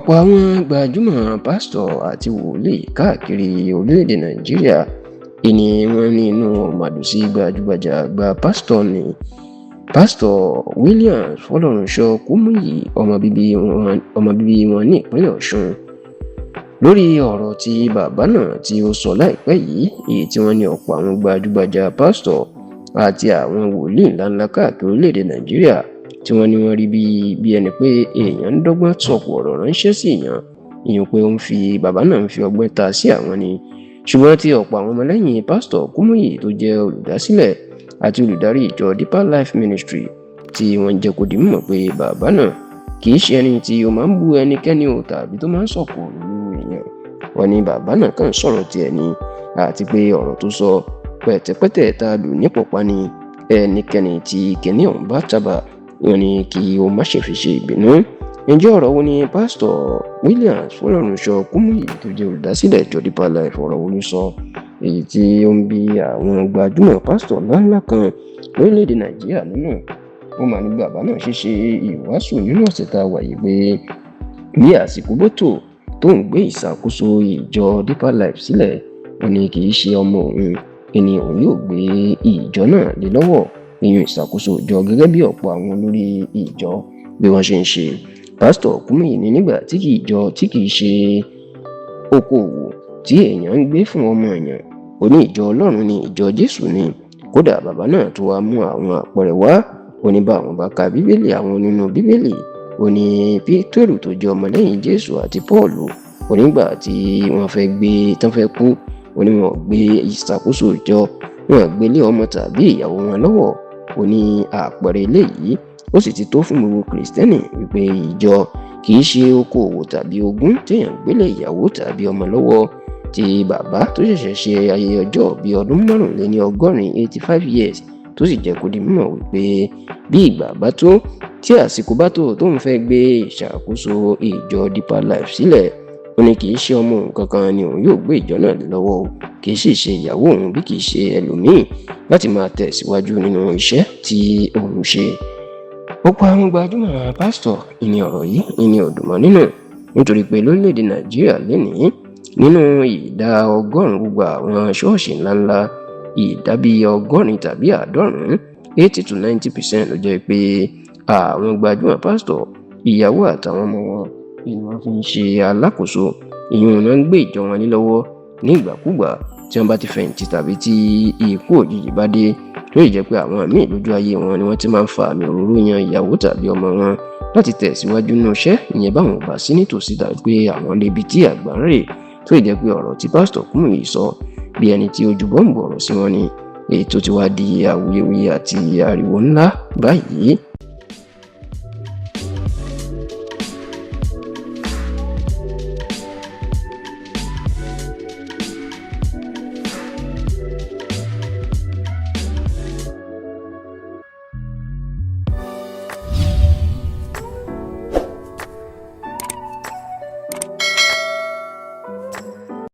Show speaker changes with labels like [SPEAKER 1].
[SPEAKER 1] Ọ̀pọ̀ àwọn gbajúmọ̀ pásítọ̀ àti wòlíì káàkiri orílẹ̀-èdè Nàìjíríà ni wọ́n ní inú màdùn sí gbajúgbajà àgbà pásítọ̀ ní Pásítọ̀ Williams Fọlọ́runṣọ́ Kúmúyì, ọmọ bíbí wọn ní ìpínlẹ̀ Ọ̀ṣun, lórí ọ̀rọ̀ tí bàbá náà tí ó sọ láìpẹ́ yìí, èyí tí wọ́n ní ọ̀pọ̀ àwọn gbajúgbajà pásítọ̀ àti àwọn wòlíì ńláńlá káàkiri orílẹ̀-èdè Nàìjíríà tí wọ́n ní wọ́n rí bí ẹni pé èèyàn ń dọ́gbọ́n sọ̀kò ọ̀rọ̀ ránṣẹ́ sí ìyẹn pé bàbá náà ń fi ọgbẹ́ ta sí àwọn ni. Ṣùgbọ́n tí ọ̀pọ̀ àwọn ọmọlẹ́yìn Pásítọ̀ Kúmúyì tó jẹ́ olùdásílẹ̀ àti olùdarí ìjọ Deeper Life Ministry tí wọ́n jẹ́ kó di mímọ̀ pé bàbá náà kì í ṣe ẹni tí ó máa ń bú ẹnikẹ́ni o tàbí tó máa ń sọ̀kò nínú èèyàn. Wọ́n ní bàbá náà kàn sọ̀rọ̀ tiẹ̀ ni, àti pé ọ̀rọ̀ tó sọ pẹ̀tẹ̀pẹ̀tẹ̀ tá a lù ní pọ̀pá ni ẹnikẹ́ni tí kìnní ọ̀hún bá tábà, wọ́n ní kí ó má ṣe fi ṣe ìbínú. Ǹjẹ́ ọ̀rọ̀ wo ni Pásítọ̀ Williams Fọlọ́runṣọ́ Kúmúyì tó jẹ́ olùdásílẹ̀ ìjọ Deeper Life ọ̀rọ̀ wo ló sọ, èyí tí ó ń bí àwọn gbajúmọ̀ pásítọ̀ ńláńlá kan lórílẹ̀‐èdè Nàìjíríà nínú? Ó mà ní bàbá náà ṣe ìwàásù nínú ọ̀sẹ̀ tá a wà yìí pé bí àsìkò bó tó ń gbé ìṣàkóso ìjọ Deeper Life sílẹ̀, ó ní kì í ṣe ọmọ òun, ẹni òun yóò gbé ìjọ náà lé lọ́wọ́ ìyẹn ìṣàkóso ìjọ gẹ́gẹ́ bí ọ̀pọ̀ àwọn olórí ìjọ bí wọ́n ṣe ń ṣe. Pásítọ̀ Kúmúyì ní nígbà tí kì í ṣe okòwò tí èèyàn ń gbé fún ọmọ èèyàn, ó ní ìjọ Ọlọ́run ni, ìjọ Jésù ni. Kódà bàbá náà tó wá mú àwọn àpẹẹrẹ wá, ó ní bá àwọn bá ka Bíbélì, àwọn nínú Bíbélì, ó ní Pétérù tó jẹ́ ọmọlẹ́yìn Jésù àti Pọ́ọ̀lù, ó nígbà tí wọ́n fẹ́ kú, ó ní wọn gbé ìṣàkóso ìjọ, wọn gbé lé ọmọ tàbí ìyàwó wọn lọ́wọ́. Ó ní àpẹẹrẹ eléyìí ó sì ti tó fún gbogbo Kìrìsìtẹ́nì wípé ìjọ kì í ṣe okòwò tàbí ogún téèyàn gbélé ìyàwó tàbí ọmọ lọ́wọ́. Tí bàbá tó ṣẹ̀ṣẹ̀ ṣe ayẹyẹ ọjọ́ bíi ọdún 85 years tó sì jẹ́ kó di mímọ̀ wípé bí ìgbà bá tó, tí àsìkò bá tó tóun fẹ́ gbé ìṣàkóso ìjọ Deeper Life sílẹ̀, ó ní kì í ṣe ọmọ òun kankan ni òun yóò gbé ìjọ náà lé lọ́wọ́, kì í sì ṣe ìyàwó òun bí kì í ṣe ẹlòmíì, láti máa tẹ̀síwájú nínú iṣẹ́ tí òun ṣe. Ọ̀pọ̀ àwọn gbajúmọ̀ pásítọ̀ ìní ọ̀rọ̀ yìí ìní òdùmọ̀ nínú, nítorí pé lórílẹ̀‐èdè Nàìjíríà lénìí, nínú ìdá 100 gbogbo àwọn ṣọ́ọ̀ṣì ńláńlá, ìdá bíi 80 tàbí 90, 80 to 90% ló jẹ́ pé àwọn gbajúmọ̀ pásítọ̀, ìyàwó àtàwọn ọmọ wọn ni wọ́n fi ń ṣe alákòóso, ìyẹn náà ń gbé ìjọ wọn lé lọ́wọ́ ní ìgbàkúgbà tí wọ́n bá ti fẹ̀yìntì tàbí tí ikú òjijì bá dé. Tó sì jẹ́ pé àwọn míì lójú ayé wọn ni wọ́n ti máa ń fa àmì òróró yan ìyàwó tàbí ọmọ wọn láti tẹ̀síwájú nínú iṣẹ́, ìyẹn báwọn ò bá sí nítòsí tàbí pé àwọn lébi tí àgbà ń rè. Tó sì jẹ́ pé ọ̀rọ̀ tí Pásítọ̀ Kúmúyì sọ bí ẹni tí ojú bọ́ǹbù ọ̀rọ̀ sí wọn ni, èyí tó ti wá di awuyewuye àti ariwo ńlá báyìí.